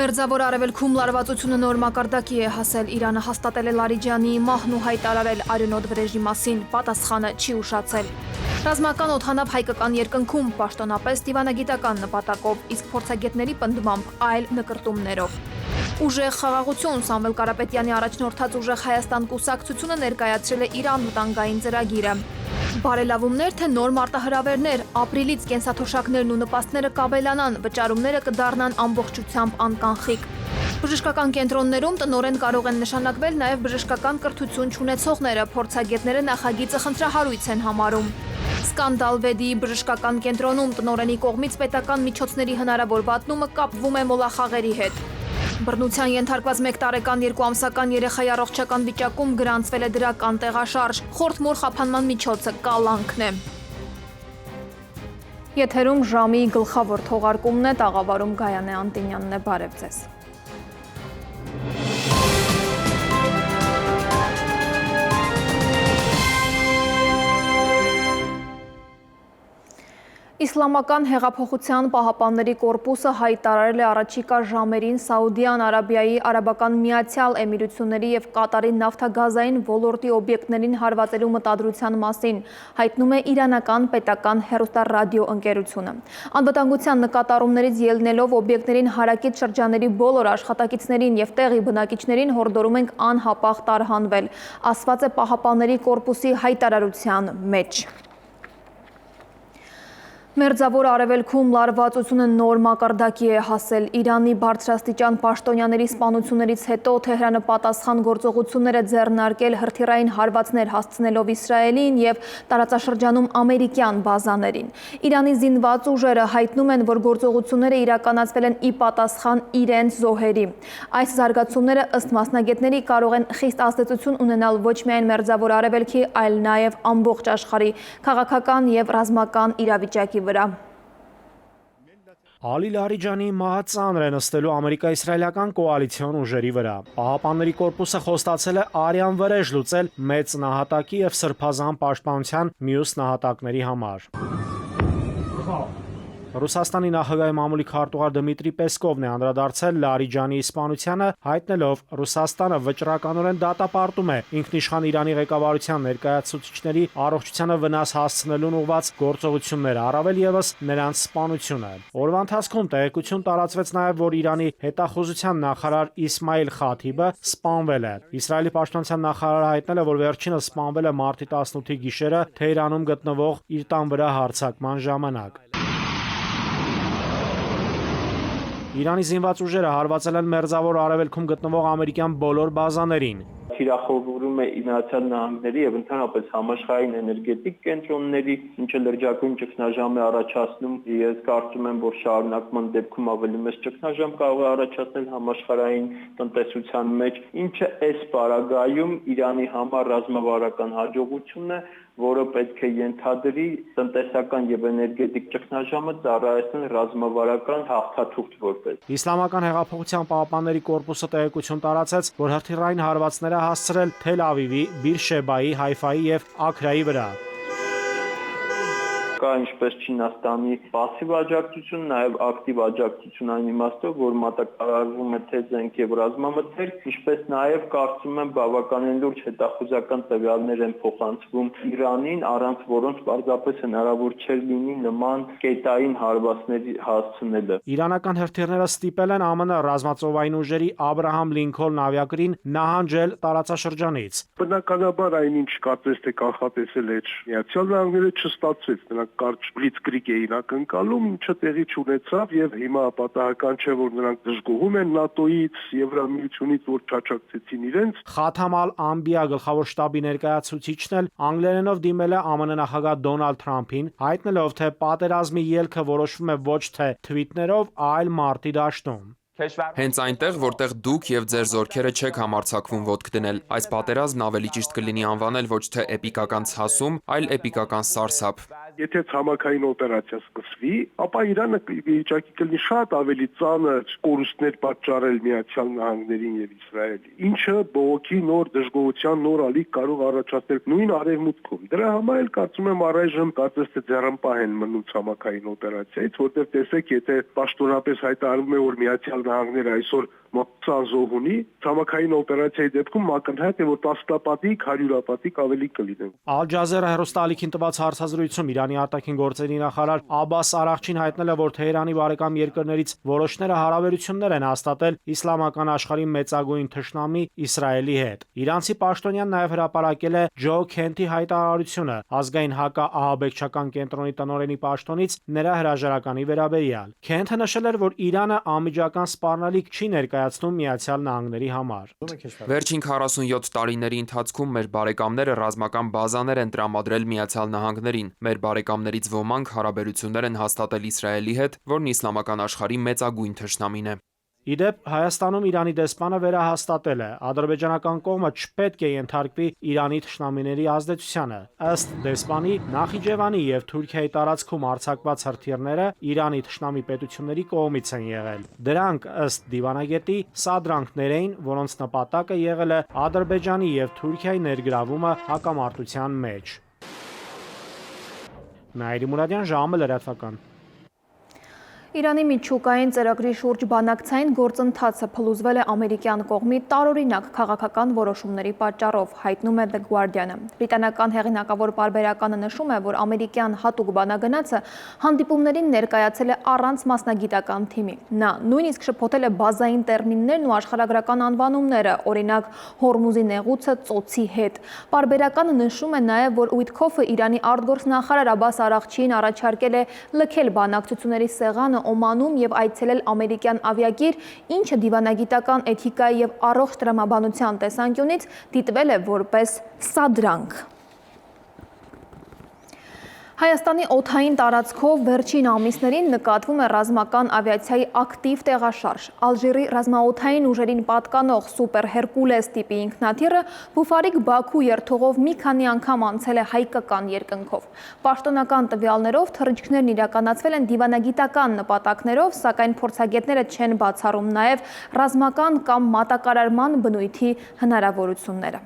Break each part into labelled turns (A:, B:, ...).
A: Մերձավոր Արևելքում լարվածությունը նոր մակարդակի է հասել։ Իրանը հաստատել է Լարիջանի մահն ու հայտարարել արյունոտ վրեժի մասին, պատասխանը չի ուշացել։ Ռազմական օդանավ հայկական երկնքում, պաշտոնապես դիվանագիտական նպատակով, իսկ փորձագետների պնդմամբ այլ նկրտումներով։ Ուժեղ խաղաղություն Սամվել Կարապետյանի առաջնորդած Ուժեղ Հայաստան կուսակցությունը ներկայացրել է իր անվտանգային ծրագիրը։ Բարելավումներ թե նոր մարտահրավերներ, ապրիլից կենսաթոշակներն ու նպաստները կավելանան, վճարումները կդառնան ամբողջությամբ անկանխիկ։ Բժշկական կենտրոններում տնօրեն կարող են նշանակվել նաև բժշկական կրթություն չունեցողները, փորձագետները նախագիծը խնդրահարույց են համարում։ Սկանդալ Վեդիի բժշկական կենտրոնում տնօրենի կողմից պետական միջոցների հնարավոր վատնումը կապվում է մոլախաղերի հետ։ Բռնության ենթարկված 1 տարեկան 2 ամսական երեխայի առողջական վիճակում գրանցվել է դրական տեղաշարժ, խորթ-մոր խափանման միջոցը կալանքն է։ Եթերում ժամի գլխավոր թողարկումն է, տաղավարում Գայանե Անտինյանն է, բարև ձեզ։ Իսլամական հեղափոխության պահապանների կորպուսը հայտարարել է առաջիկա ժամերին Սաուդյան Արաբիայի, Արաբական Միացյալ Էմիրությունների և Կատարի նավթագազային ոլորտի օբյեկտներին հարվածելու մտադրության մասին, հայտնում է իրանական պետական հեռուստառադիո ընկերությունը։ Անվտանգության նկատառումներից ելնելով օբյեկտներին հարակից շրջանների բոլոր աշխատակիցներին և տեղի բնակիչներին հորդորում ենք անհապաղ տարհանվել, ասված է պահապանների կորպուսի հայտարարության մեջ։ Մերձավոր Արևելքում լարվածությունը նոր մակարդակի է հասել։ Իրանի բարձրաստիճան պաշտոնյաների սպանություններից հետո Թեհրանը պատասխան գործողություններ է ձեռնարկել հրթիռային հարվածներ հասցնելով Իսրայելին և տարածաշրջանում ամերիկյան բազաներին։ Իրանի զինված ուժերը հայտնում են, որ գործողությունները իրականացվել են ի պատասխան իրենց զոհերի։ Այս զարգացումները ըստ մասնագետների կարող են խիստ ազդեցություն ունենալ ոչ միայն Մերձավոր Արևելքի, այլ նաև ամբողջ աշխարհի քաղաքական և ռազմական իրավիճակի վրա։
B: Ալի Լարիջանի մահը ծանր է նստելու ամերիկա-իսրայելական կոալիցիոն ուժերի վրա։ Պահապանների կորպուսը խոստացել է արյան վրեժ լուծել մեծ նահատակի և սրբազան պաշտպանության մյուս նահատակների համար։ Ռուսաստանի նախագահի մամուլի քարտուղար Դմիտրի Պեսկովն է անդրադարձել Լարիջանի սպանությանը, հայտնելով Ռուսաստանը վճռականորեն դատապարտում է ինքնիշխան Իրանի ղեկավարության ներկայացուցիչների առողջությանը վնաս հասցնելուն ուղղված գործողությունները, առավել ևս նրանց սպանությունը։ Օրվա ընթացքում տեղեկություն տարածվեց նաև, որ Իրանի հետախուզության նախարար Իսմայիլ Խաթիբը սպանվել է։ Իսրայելի պաշտպանության նախարարը հայտնել է, որ վերջինս սպանվել է մարտի 18-ի գիշերը Թեհրանում գտնվող իր տան վրա հարձակման ժամանակ։ Իրանի զինված ուժերը հարվածել են Մերձավոր Արևելքում գտնվող ամերիկյան բոլոր բազաներին։
C: Թիրախավորում է Միացյալ Նահանգների եւ ընդհանրապես համաշխարհային էներգետիկ կենտրոնների, ինչը լրջագույն ճգնաժամ է առաջացնում։ Ես կարծում եմ, որ շարունակման դեպքում ավելի մեծ ճգնաժամ կարող է առաջացնել համաշխարհային տնտեսության մեջ, ինչը այս պարագայում Իրանի համար ռազմավարական հաջողություն է, որը պետք է ենթադրի տնտեսական եւ էներգետիկ ճգնաժամը ծառայեցնել ռազմավարական հաղթաթուղթ որպես։
B: Իսլամական հեղափոխության պահապանների կորպուսը տեղեկություն տարածեց, որ հրթիռային հարվածներ է հասցրել Թել Ավիվի, Բիրշեբայի, Հայֆայի եւ Աքրայի վրա։
C: Կա ինչպես Չինաստանի пассив աջակցություն, նաև ակտիվ աջակցություն այն իմաստով, որ մատակարարվում է թե զենք եւ ռազմամթերք, ինչպես նաև կարծում եմ բավականին լուրջ հետախուզական տվյալներ են փոխանցվում Իրանին, առանց որոնց պարզապես հնարավոր չէր լինի նման կետային հարվածների հասցնելը։
B: Իրանական հրթիռները ստիպել են ԱՄՆ ռազմածովային ուժերի Աբրահամ Լինքոլն ավիակրին նահանջել տարածաշրջանից։
D: Բնականաբար այնինչ կարծես թե կանխատեսել էր Միացյալ Նահանգները չստացվեց, նրանք կարճ բլիցկրիգ էին ակնկալում, ինչը տեղի չունեցավ եւ հիմա պատահական չէ, որ նրանք դժգոհում են ՆԱՏՕ-ից, Եվրամիությունից, որ չաջակցեցին իրենց։
B: Խաթամ ալ-Անբիա գլխավոր շտաբի ներկայացուցիչն էլ անգլերենով դիմել է ԱՄՆ նախագահ Դոնալդ Թրամփին, հայտնելով, թե պատերազմի ելքը որոշվում է ոչ թե թվիթներով, այլ մարտի դաշտում։
E: Հենց այնտեղ, որտեղ դուք եւ ձեր զորքերը չեք համարձակվում ոտք դնել, այս պատերազմն ավելի ճիշտ կլինի անվանել ոչ թե էպիկական ցասում, այլ էպիկական սարսափ։
D: Եթե ցամաքային օպերացիա սկսվի, ապա Իրանը վիճակի կլինի շատ ավելի ծանր կորուստներ պատճառել Միացյալ Նահանգներին եւ Իսրայելին, ինչը բողոքի նոր դժգոհության նոր ալիք կարող առաջացնել նույն արևմուտքում։ Դրա համար էլ կարծում եմ առայժմ կարծես թե ձեռնպահ են մնում ցամաքային օպերացիայից, որտեղ տեսեք, եթե պաշտոնապես հայտարարում է, որ Միացյալ Նահանգները այսօր մոտ 20 զոհ ունի, ցամաքային օպերացիայի դեպքում ակնհայտ է, որ 10-տապատիկ, 100-տապատիկ ավելի կլինեն։
B: Al Jazeera հեռուստաալիքին տված հարցազրույցում Իրանի արտաքին գործերի նախարար Աբբաս Արաղչին հայտնել է, որ Թեհրանի բարեկամ երկրներից որոշները հարաբերություններ են հաստատել իսլամական աշխարհի մեծագույն թշնամի Իսրայելի հետ։ Իրանցի պաշտոնյան նաև հրապարակել է Ջո Քենթի հայտարարությունը ազգային հակաահաբեկչական կենտրոնի տնօրենի պաշտոնից նրա հրաժարականի վերաբերյալ։ Քենթը նշել էր, որ Իրանը անմիջական սպառնալիք չի ներկայացնում Միացյալ Նահանգների համար։
E: Վերջին 47 տարիների ընթացքում մեր բարեկամները ռազմական բազաներ են տրամադրել Միացյալ Նահանգներին։ Մեր բարեկամներից ոմանք հարաբերություններ են հաստատել Իսրայելի հետ, որն իսլամական աշխարհի մեծագույն թշնամին է։
B: Իդեպ Հայաստանում Իրանի դեսպանը վերահաստատել է, ադրբեջանական կողմը չպետք է ենթարկվի Իրանի թշնամիների ազդեցությանը։ Ըստ դեսպանի, Նախիջևանի եւ Թուրքիայի տարածքում արձակված հրթիռները Իրանի թշնամի պետությունների կողմից են եղել։ Դրանք ըստ դիվանագետի սադրանքներ էին, որոնց նպատակը եղել է Ադրբեջանի եւ Թուրքիայի ներգրավումը հակամարտության մեջ։ Նաիրի Մուրադյան, ժամը լրատվական։
A: Իրանի միջուկային ծրագրի շուրջ բանակցային գործընթացը փլուզվել է ամերիկյան կողմի տարօրինակ քաղաքական որոշումների պատճառով, հայտնում է The Guardian-ը։ Բրիտանական հեղինակավոր պարբերականը նշում է, որ ամերիկյան հատուկ բանագնացը հանդիպումներին ներկայացել է առանց մասնագիտական թիմի։ Նա նույնիսկ շփոթել է բազային տերմիններն ու աշխարհագրական անվանումները, օրինակ Հորմուզի նեղուցը ծոցի հետ։ Պարբերականը նշում է նաև, որ Ուիտքոֆը Իրանի արտգործնախարար Աբբաս Արաղչիին առաջարկել է լքել բանակցությունների սեղանը Օմանում եւ այցելել ամերիկյան ավիակիր, ինչը դիվանագիտական էթիկայի եւ առողջ տրամաբանության տեսանկյունից դիտվել է որպես սադրանք։ Հայաստանի օդային տարածքով վերջին ամիսներին նկատվում է ռազմական ավիացիայի ակտիվ տեղաշարժ։ Ալժիրի ռազմաօդային ուժերին պատկանող Սուպեր Հերկուլես տիպի ինքնաթիռը Բուֆարիկ Բաքու երթուղով մի քանի անգամ անցել է հայկական երկնքով։ Պաշտոնական տվյալներով թռիչքներն իրականացվել են դիվանագիտական նպատակներով, սակայն փորձագետները չեն բացառում նաև ռազմական կամ մատակարարման բնույթի հնարավորությունները։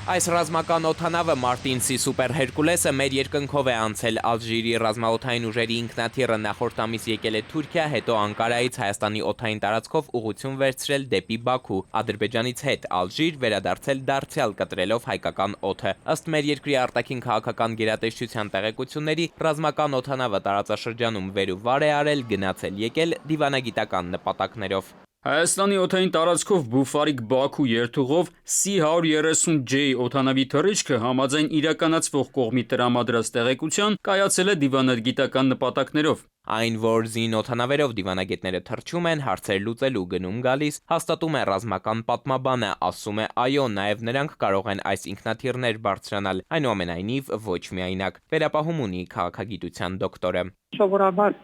F: Այս ռազմական օդանավը Մարտինսի Սուպեր Հերկուլեսը մեր երկնքով է անցել Ալժիրի ռազմաօդային ուժերի ինքնաթիռը նախորդ ամիս եկել է Թուրքիա, հետո Անկարայից Հայաստանի օդային տարածքով ուղղություն վերցրել դեպի Բաքու, Ադրբեջանից հետ Ալժիր վերադարձել դարձյալ կտրելով հայկական օդը։ Ըստ մեր երկրի արտաքին քաղաքական գերատեսչության տեղեկությունների, ռազմական օդանավը տարածաշրջանում վեր ու վար է արել, գնացել եկել դիվանագիտական նպատակներով։
G: Հայաստանի օդային տարածքով Բուֆարիկ Բաքու երթուղով C-130J օդանավի թռիչքը համաձայն իրականացվող կողմի տրամադրած տեղեկության կայացել է դիվանագիտական նպատակներով։
F: Այն, որ զին օդանավերով դիվանագետները թռչում են, հարցեր լուծելու գնում գալիս, հաստատում է ռազմական պատմաբանը, ասում է այո, նաև նրանք կարող են այս ինքնաթիռներ բարձրանալ, այնուամենայնիվ ոչ միայնակ, վերապահում ունի քաղաքագիտության դոկտորը։
H: Սովորաբար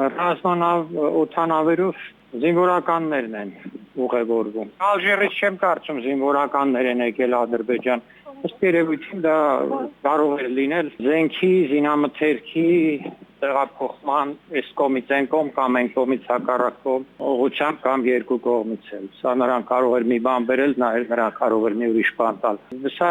H: ռազմանավ օդանավերով զինվորականներն են ուղևորվում։ Ալժիրից չեմ կարծում զինվորականներ են եկել Ադրբեջան։ Ըստ երևույթին դա կարող է լինել զենքի, զինամթերքի տեղափոխման այս կողմից այն կողմ կամ այն կողմից հակառակ կողմ ուղղությամբ կամ երկու կողմից էլ։ Սա նրան կարող էր մի բան բերել, նրան կարող էր մի ուրիշ բան տալ։ Սա,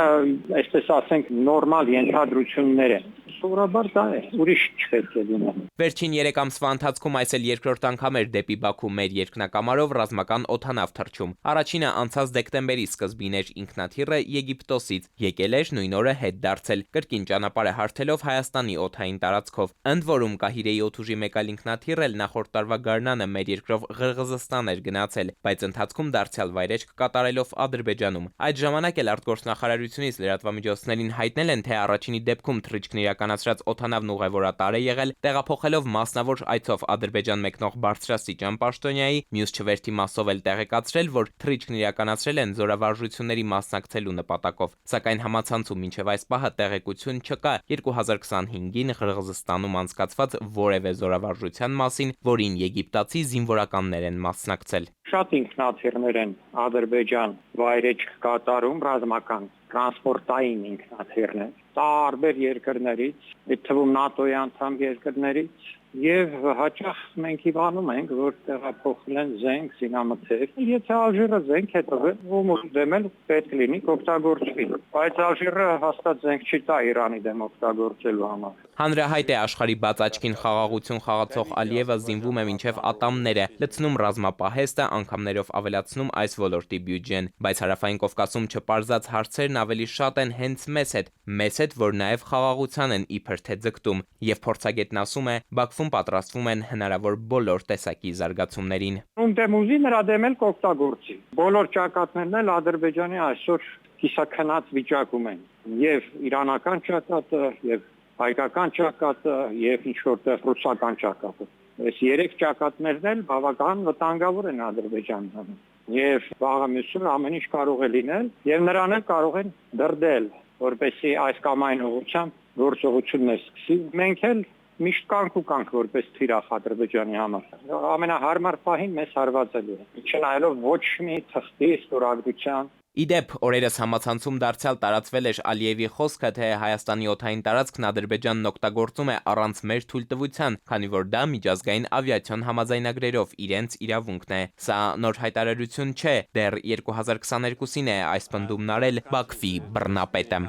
H: այսպես ասենք, նորմալ ենթադրություններ են։ Սովորաբար դա է, ուրիշ չպետք է լինի։
F: Վերջին 3 ամսվա ընթացքում այս էլ երկրորդ անգամ էր դեպի Բաքու մեր երկնակամարով ռազմական օդանավ թռչում։ Առաջինը անցած դեկտեմբերի սկզբին էր ինքնաթիռը Եգիպտոսից, եկել էր նույն օրը հետ դարձել, կրկին ճանապարհը հարթելով Հայաստանի օդային տարածքով։ Ընդ որում Կահիրեի օդուժի մեկ այլ ինքնաթիռ էլ նախորդ տարվա գարնանը մեր երկրով Ղրղզստան էր գնացել, բայց ընթացքում դարձյալ վայրեջք կատարելով Ադրբեջանում։ Այդ ժամանակ էլ արտգործնախարարությունից լրատվամիջոցներին հայտնել են, թե առաջինի դեպքում թռիչքն իրականացրած օդանավն ուղևորատար է եղել, տեղափոխելով մասնավոր այցով Ադրբեջան մեկնող բարձրաստիճան պաշտոնյայի, մյուս չվերթի մասով էլ տեղեկացրել, որ թռիչքն իրականացրել են զորավարժությունների մասնակցելու նպատակով, սակայն համացանցում մինչև այս պահը տեղեկություն չկա 2025-ին Ղրղզստանում անցկացված որևէ զորավարժության մասին, որին եգիպտացի զինվորականներ են մասնակցել։
H: Շատ ինքնաթիռներ են Ադրբեջան վայրեջք կատարում ռազմական տրանսպորտային ինքնաթիռներ տարբեր երկրներից, այդ թվում ՆԱՏՕ-ի անդամ երկրներից, Եվ հաճախ մենք իմանում ենք, որ տեղափոխել են զենք, զինամթերք։ Եթե Ալժիրը զենք է տվել, ում դեմ էլ պետք լինի օգտագործվի։ Բայց Ալժիրը հաստատ զենք չի տա Իրանի դեմ օգտագործելու համար։
F: Հանրահայտ է աշխարհի բաց աչքին խաղաղություն խաղացող Ալիևը զինվում է մինչև ատամները, լցնում ռազմապահեստը, անգամներով ավելացնում այս ոլորտի բյուջեն, բայց Հարավային Կովկասում չպարզած հարցերն ավելի շատ են հենց մեզ հետ, որ նաև խաղաղության են իբր թե ձգտում, եւ փորձագետն ասում է, Բաքվում պատրաստվում են հնարավոր բոլոր տեսակի զարգացումներին։
H: Ում դեմ ուզի նրա դեմ էլ կօգտագործի։ Բոլոր ճակատներն էլ Ադրբեջանի այսօր կիսաքնած վիճակում են, եւ իրանական ճակատը, եւ հայկական ճակատը եւ ինչ որտեղ ռուսական ճակատը։ Այս երեք ճակատներն էլ բավական վտանգավոր են Ադրբեջանի համար։ Եվ վաղը մյուսում ամեն ինչ կարող է լինել եւ նրան էլ կարող են դրդել, որպեսզի այս կամ այն ուղղությամբ գործողություններ սկսի։ Մենք էլ միշտ կանք որպես թիրախ Ադրբեջանի համար։ Ամենահարմար պահին մեզ հարվածելու է։ Չնայելով ոչ մի թղթի ստորագրության
F: Իդեպ, օրերս համացանցում դարձյալ տարածվել էր Ալիևի խոսքը, թե Հայաստանի օդային տարածքն Ադրբեջանն օգտագործում է առանց մեր թույլտվության, քանի որ դա միջազգային ավիացիոն համաձայնագրերով իրենց իրավունքն է։ Սա նոր հայտարարություն չէ, դեռ 2022-ին է այս պնդումն արել Բաքվի բռնապետը։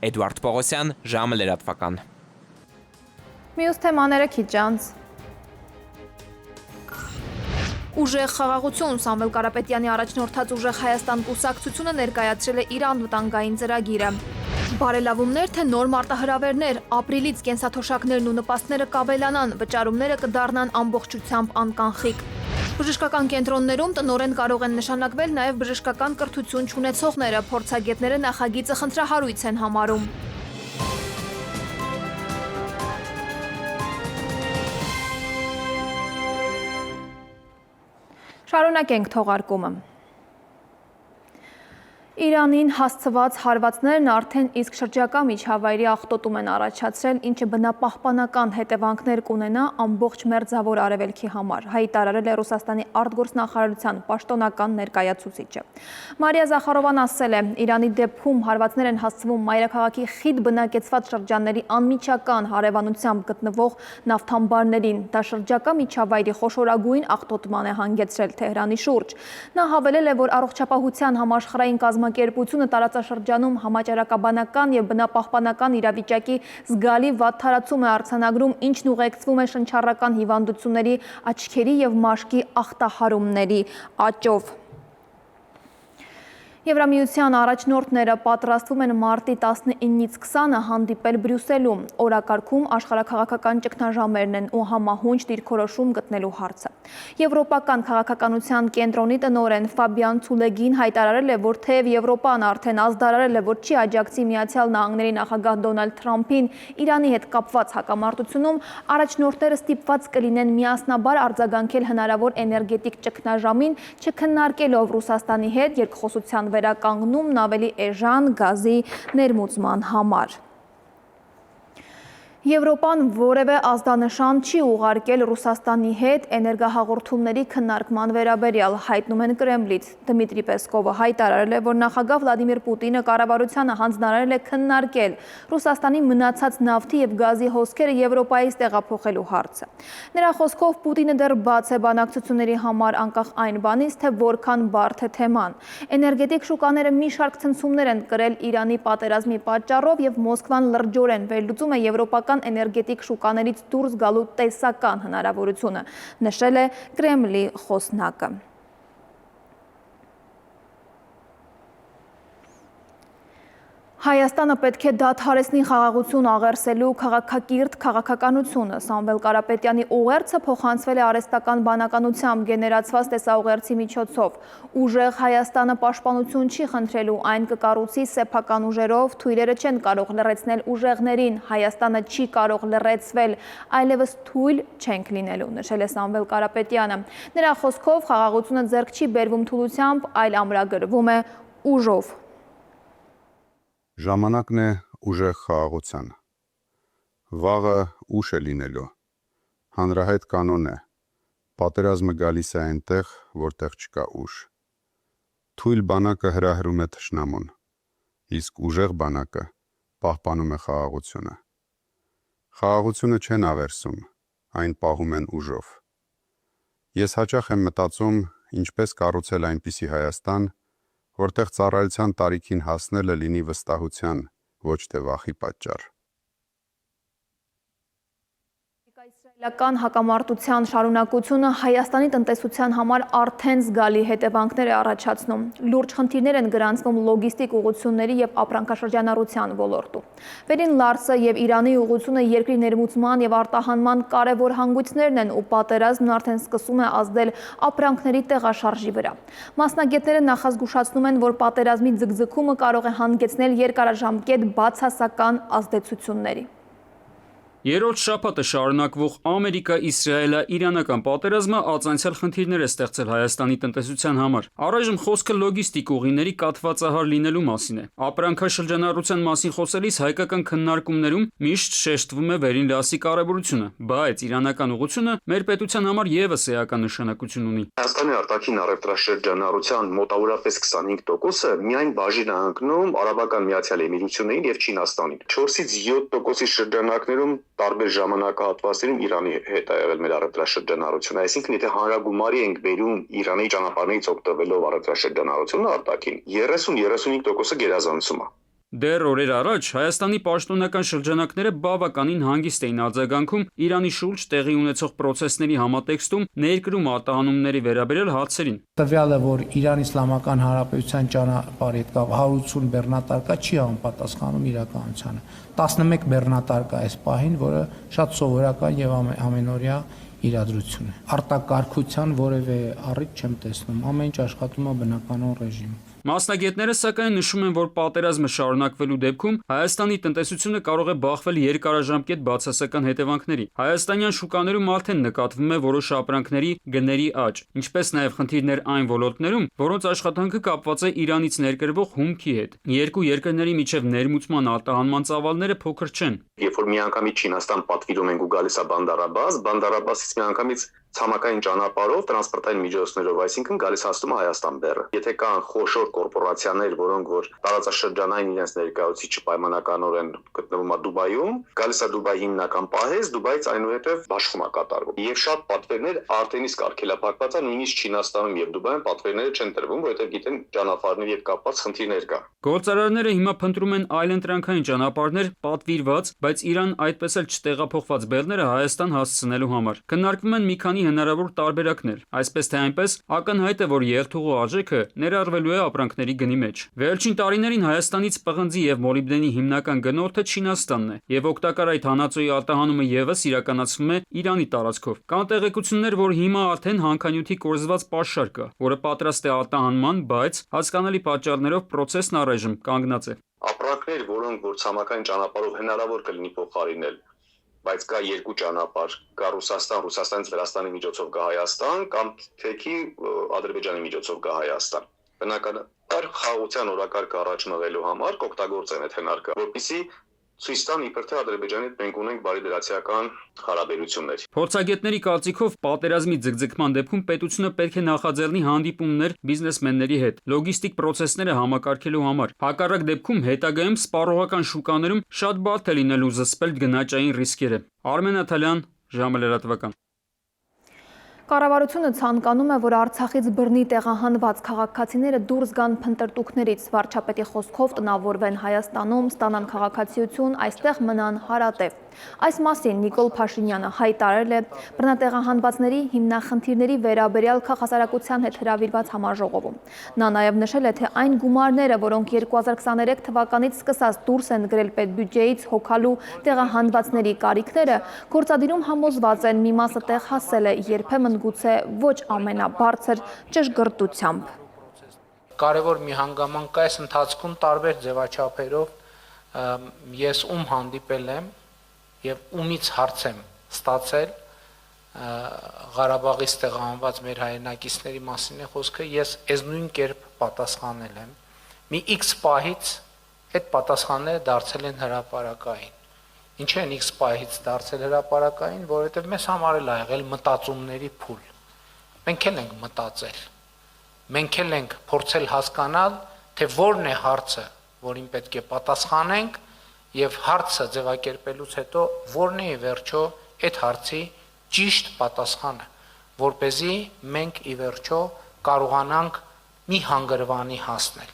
F: Էդուարդ Պողոսյան, ժամը լրատվական։
A: Մյուս թեմաները քիչ անց։ Ուժեղ խաղաղություն Սամվել Կարապետյանի առաջնորդած Ուժեղ Հայաստան կուսակցությունը ներկայացրել է իր անվտանգային ծրագիրը։ Բարելավումներ թե նոր մարտահրավերներ, ապրիլից կենսաթոշակներն ու նպաստները կավելանան, վճարումները կդառնան ամբողջությամբ անկանխիկ։ Բժշկական կենտրոններում տնօրեն կարող են նշանակվել նաև բժշկական կրթություն չունեցողները, փորձագետները նախագիծը խնդրահարույց են համարում։ Շարունակենք թողարկումը։ Իրանին հասցված հարվածներն արդեն իսկ շրջակա միջավայրի աղտոտում են առաջացրել, ինչը բնապահպանական հետևանքներ կունենա ամբողջ մերձավոր արևելքի համար, հայտարարել է Ռուսաստանի արտգործնախարարության պաշտոնական ներկայացուցիչը։ Մարիա Զախարովան ասել է, Իրանի դեպքում հարվածներ են հասցվում մայրաքաղաքի խիտ բնակեցված շրջանների անմիջական հարևանությամբ գտնվող նավթամբարներին, դա շրջակա միջավայրի խոշորագույն աղտոտման է հանգեցրել Թեհրանի շուրջ։ Նա հավելել է, որ առողջապահության համաշխարհային կազմակերպությունը տարածաշրջանում համաճարակաբանական եւ բնապահպանական իրավիճակի զգալի վատ թարացում է արձանագրում, ինչն ուղեկցվում է շնչառական հիվանդությունների, աչքերի եւ մաշկի ախտահարումների աճով։ Եվրամիության առաջնորդները պատրաստվում են մարտի 19-ից 20-ը հանդիպել Բրյուսելում։ Օրակարգում աշխարհաքաղաքական ճգնաժամերն են ու համահունչ դիրքորոշում գտնելու հարցը։ Եվրոպական քաղաքականության կենտրոնի տնօրեն Ֆաբիան Ցուլեգին հայտարարել է, որ թեև Եվրոպան արդեն ազդարարել է, որ չի աջակցի Միացյալ Նահանգների նախագահ Դոնալդ Թրամփին Իրանի հետ կապված հակամարտությունում, առաջնորդները ստիպված կլինեն միասնաբար արձագանքել հնարավոր էներգետիկ ճգնաժամին, չքննարկելով Ռուսաստանի հետ երկխոսության վերականգնումն ավելի էժան գազի ներմուծման համար։ Եվրոպան որևէ ազդանշան չի ուղարկել Ռուսաստանի հետ էներգահաղորդումների քննարկման վերաբերյալ, հայտնում են Կրեմլից։ Դմիտրի Պեսկովը հայտարարել է, որ նախագահ Վլադիմիր Պուտինը կառավարությանը հանձնարարել է քննարկել Ռուսաստանի մնացած նավթի եւ գազի հոսքերը Եվրոպայից տեղափոխելու հարցը։ Նրա խոսքով Պուտինը դեռ բաց է բանակցությունների համար, անկախ այն բանից, թե որքան բարդ է թեման։ Էներգետիկ շուկաները մի շարք ցնցումներ են կրել Իրանի պատերազմի պատճառով եւ Մոսկվան լրջորեն վերլուծում է եվրոպական էներգետիկ շուկաներից դուրս գալու տեսական հնարավորությունը, նշել է Կրեմլի խոսնակը։ Հայաստանը պետք է դադարեցնի խաղաղություն աղերսելու քաղաքակիրթ քաղաքականությունը։ Սամվել Կարապետյանի ուղերձը փոխանցվել է արհեստական բանականությամբ գեներացված տեսաուղերձի միջոցով։ Ուժեղ Հայաստանը պաշտպանություն չի խնդրելու, այն կկառուցի սեփական ուժերով, թույլերը չեն կարող լռեցնել ուժեղներին, Հայաստանը չի կարող լռեցվել, այլևս թույլ չենք լինելու, նշել է Սամվել Կարապետյանը։ Նրա խոսքով խաղաղությունը ձեռք չի բերվում թուլությամբ, այլ ամրագրվում է ուժով։
I: Ժամանակն է ուժեղ խաղաղության։ Վաղը ուշ է լինելու։ Հանրահայտ կանոն է։ Պատերազմը գալիս է այնտեղ, որտեղ չկա ուժ։ Թույլ բանակը հրահրում է թշնամուն, իսկ ուժեղ բանակը պահպանում է խաղաղությունը։ Խաղաղությունը չեն աղերսում, այն պահում են ուժով։ Ես հաճախ եմ մտածում, ինչպես կառուցել այնպիսի Հայաստան, որտեղ ծառայության տարիքին հասնելը լինի վստահության, ոչ թե վախի պատճառ։
A: Իսրայելական հակամարտության շարունակությունը Հայաստանի տնտեսության համար արդեն զգալի հետևանքներ է առաջացնում։ Լուրջ խնդիրներ են գրանցվում լոգիստիկ ուղղությունների եւ ապրանքաշրջանառության ոլորտում։ Վերին Լարսը եւ Իրանի ուղղությունը երկրի ներմուծման եւ արտահանման կարևոր հանգույցներն են ու պատերազմն արդեն սկսում է ազդել ապրանքների տեղաշարժի վրա։ Մասնագետները նախազգուշացնում են, որ պատերազմի ձգձգումը կարող է հանգեցնել երկարաժամկետ բացասական ազդեցությունների։
G: Երրորդ շաբաթը շարունակվող Ամերիկա-Իսրայելա-իրանական պատերազմը ածանցյալ խնդիրներ է ստեղծել Հայաստանի տնտեսության համար։ Առայժմ խոսքը լոգիստիկ ուղիների կաթվածահար լինելու մասին է։ Ապրանքաշրջանառության մասին խոսելիս հայկական քննարկումներում միշտ շեշտվում է Վերին Լարսի կարևորությունը, բայց իրանական ուղղությունը մեր պետության համար եւս էական նշանակություն ունի։
J: Հայաստանի արտաքին առևտրաշրջանառության մոտավորապես 25%-ը միայն բաժին է ընկնում Արաբական Միացյալ Էմիրություններին եւ Չինաստանին։ 4-ից 7%-ի շրջանակներում տարբեր ժամանակահատվածներում Իրանի հետ է եղել մեր առևտրաշրջանառությունը, այսինքն եթե հանրագումարի ենք բերում Իրանի ճանապարհներից օգտվելով առևտրաշրջանառությունը արտաքին, 30-35%-ը գերազանցում է։
G: Դեռ օրեր առաջ Հայաստանի պաշտոնական շրջանակները բավականին հանգիստ էին արձագանքում Իրանի շուրջ տեղի ունեցող պրոցեսների համատեքստում ներկրում արտահանումների վերաբերյալ հարցերին։
K: Տվյալը, որ Իրան Իսլամական Հանրապետության ճանապարհի հետ 180 բեռնատարկա չի համապատասխանում իրականությանը։ 11 բեռնատարկա այս պահին, որը շատ սովորական եւ ամենօրյա իրադրություն է։ Արտակարգության որևէ առիթ չեմ տեսնում, ամեն ինչ աշխատում է բնականon ռեժիմում։
G: Մասնագետները սակայն նշում են, որ պատերազմը շարունակվելու դեպքում Հայաստանի տնտեսությունը կարող է բախվել երկարաժամկետ բացասական հետևանքների։ Հայաստանյան շուկաներում արդեն նկատվում է որոշ ապրանքների գների աճ, ինչպես նաև խնդիրներ այն ոլորտներում, որոնց աշխատանքը կապված է Իրանից ներկրվող հումքի հետ։ Երկու երկրների միջև ներմուծման արտահանման ծավալները փոքր չեն։
J: Երբ որ միանգամից Չինաստան պատվիրում ենք ու գալիս է Բանդարաբասից միանգամից ցամաքային ճանապարհով տրանսպորտային միջոցներով, այսինքն գալիս հասնում է Հայաստան բեռը։ Եթե կան խոշոր կորպորացիաներ, որոնք որ տարածաշրջանային իրենց ներկայացուցիչը պայմանականորեն գտնվում է Դուբայում, գալիս է Դուբայ հիմնական պահեզ, Դուբայից այնուհետև բաշխում է կատարվում։ Եվ շատ պատվերներ արդեն իսկ արգելափակված են, նույնիսկ Չինաստանում եւ Դուբայում պատվերները չեն տրվում, որովհետեւ գիտեն ճանապարհների հետ կապված խնդիրներ կա։
G: Գործարարները հիմա փնտրում են այլընտրանքային ճանապարհներ պատվիրված, բայց Իրան այդպես էլ չտեղափոխված բեռները Հայաստան հասցնելու համար։ Քննարկվում են մի քանի հնարավոր տարբերակներ, այսպես թե այնպես ակնհայտ է, որ երթուղու արժեքը ներառվելու է ապրանքների գնի մեջ։ Վերջին տարիներին Հայաստանից պղնձի եւ մոլիբդենի հիմնական գնորդը Չինաստանն է, եւ օգտակար այդ հանածոյի արտահանումը եւս իրականացվում է Իրանի տարածքով։ Կան տեղեկություններ, որ հիմա արդեն հանքանյութի կորզված պաշար կա, որը պատրաստ է արտահանման, բայց հասկանալի պատճառներով process-ն առայժմ կանգնած է։
J: Ապրանքներ, որոնք որ ցամաքային ճանապարհով հնարավոր կլինի փոխարինել, բայց կա երկու ճանապարհ, կա Ռուսաստան, Ռուսաստանից Վրաստանի միջոցով գա Հայաստան, կամ թեքի Ադրբեջանի միջոցով գա Հայաստան։ Բնականաբար խաղաղության օրակարգը առաջ մղելու համար կօգտագործեն այդ հնարքը, որպեսզի ցույց տան իբր թե Ադրբեջանի հետ մենք ունենք բարիդրացիական հարաբերություններ։
G: Փորձագետների կարծիքով պատերազմի ձգձգման դեպքում պետությունը պետք է նախաձեռնի հանդիպումներ բիզնեսմենների հետ, լոգիստիկ պրոցեսները համակարգելու համար։ Հակառակ դեպքում հետագայում սպառողական շուկաներում շատ բարդ է լինելու զսպել գնաճային ռիսկերը։ Արմեն Աթալյան, ժամը լրատվական։
A: Կառավարությունը ցանկանում է, որ Արցախից բռնի տեղահանված քաղաքացիները դուրս գան փնտրտուքներից, վարչապետի խոսքով տնավորվեն Հայաստանում, ստանան քաղաքացիություն, այստեղ մնան հարատև։ Այս մասին Նիկոլ Փաշինյանը հայտարարել է բռնատեղահանվածների հիմնախնդիրների վերաբերյալ քաղաքասարակության հետ հրավիրված համաժողովում։ Նա նաև նշել է, թե այն գումարները, որոնք 2023 թվականից սկսած դուրս են գրել պետբյուջեից հոգալու տեղահանվածների կարիքները, գործադիրում համոզված են մի մասը տեղ հասել է, երբեմն գուցե ոչ ամենաբարձր ճշգրտությամբ։
K: Կարևոր մի հանգամանք կա այս ընթացքում տարբեր ձևաչափերով ես հանդիպել եմ եւ ումից հարց եմ ստացել Ղարաբաղից տեղահանված մեր հայրենակիցների մասին է խոսքը, ես այս նույն կերպ պատասխանել եմ։ Մի X պահից այդ պատասխանները դարձել են հրապարակային։ Ինչ են X պահից դարձել հրապարակային, որովհետեւ մեզ համար էլ ա եղել մտածումների փուլ։ Մենք էլ ենք մտածել։ Մենք էլ ենք փորձել հասկանալ, թե որն է հարցը, որին պետք է պատասխանենք, եւ հարցը ձևակերպելուց հետո որն է վերջո այդ հարցի ճիշտ պատասխանը, որ เป զի մենք ի վերջո կարողանանք մի հանգրվանի հասնել։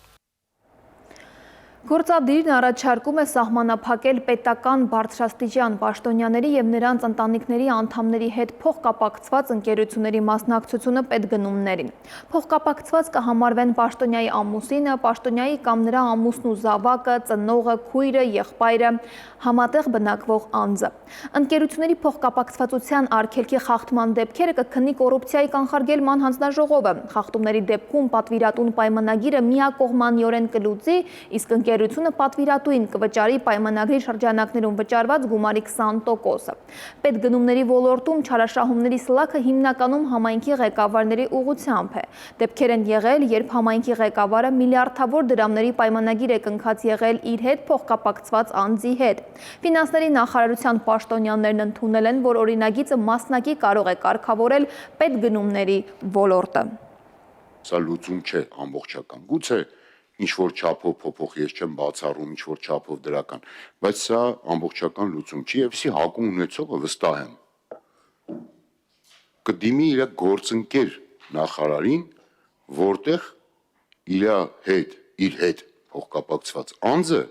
A: Գործադիրն առաջարկում է սահմանափակել պետական բարձրաստիճան պաշտոնյաների եւ նրանց ընտանիքների անդամների հետ փոխկապակցված ընկերությունների մասնակցությունը պետգնումներին։ Փոխկապակցված կհամարվեն պաշտոնյայի ամուսինը, պաշտոնյայի կամ նրա ամուսնու զավակը, ծնողը, քույրը, եղբայրը, համատեղ բնակվող անձը։ Ընկերությունների փոխկապակցվածության արգելքի խախտման դեպքերը կքննի կոռուպցիայի կանխարգելման հանձնաժողովը։ Խախտումների դեպքում պատվիրատուն պայմանագիրը միակողմանիորեն կլուծի, իսկ ընկերությունը պատվիրատուին կվճարի պայմանագրի շրջանակներում վճարված գումարի 20%-ը։ Պետգնումների ոլորտում չարաշահումների սլաքը հիմնականում համայնքի ղեկավարների ուղղությամբ է։ Դեպքեր են եղել, երբ համայնքի ղեկավարը միլիարդավոր դրամների պայմանագիր է կնքած եղել իր հետ փոխկապակցված անձի հետ։ Ֆինանսների նախարարության պաշտոնյաներն ընդունել են, որ օրինագիծը մասնակի կարող է կարգավորել պետգնումների ոլորտը։
L: Սա լուծում չէ ամբողջական։ Գուցե ինչ-որ չափով փոփոխ ես չեմ բացառում, ինչ-որ չափով դրական, բայց սա ամբողջական լուծում չի եւ սի հակում ունեցողը վստահ եմ կդիմի իր գործընկեր նախարարին, որտեղ իր հետ փոխկապակցված անձը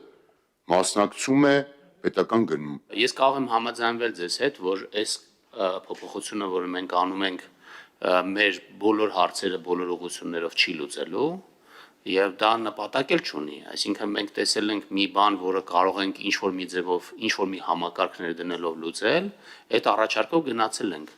L: մասնակցում է պետական գնում։
M: Ես կարող եմ համաձայնվել ձեզ հետ, որ այս փոփոխությունը, որը մենք անում ենք, մեր բոլոր հարցերը բոլոր ուղղություններով չի լուծելու եւ դա նպատակ էլ չունի, այսինքն մենք տեսել ենք մի բան, որը կարող ենք ինչ-որ մի ձևով, ինչ-որ մի համակարգներ դնելով լուծել, այդ առաջարկով գնացել ենք։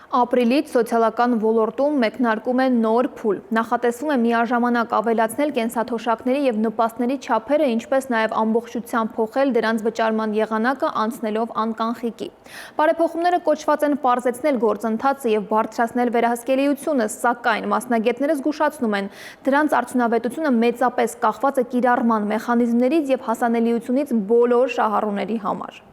A: Ապրիլից սոցիալական ոլորտում մեկնարկում է նոր փուլ։ Նախատեսվում է միաժամանակ ավելացնել կենսաթոշակների եւ նպաստների չափերը, ինչպես նաեւ ամբողջությամբ փոխել դրանց վճարման եղանակը անցնելով անկանխիկի։ Բարեփոխումները կոչված են պարզեցնել գործընթացը եւ բարձրացնել վերահսկելիությունը, սակայն մասնագետները զգուշացնում են, դրանց արդյունավետությունը մեծապես կախված է կիրառման մեխանիզմներից եւ հասանելիությունից բոլոր շահառուների համար։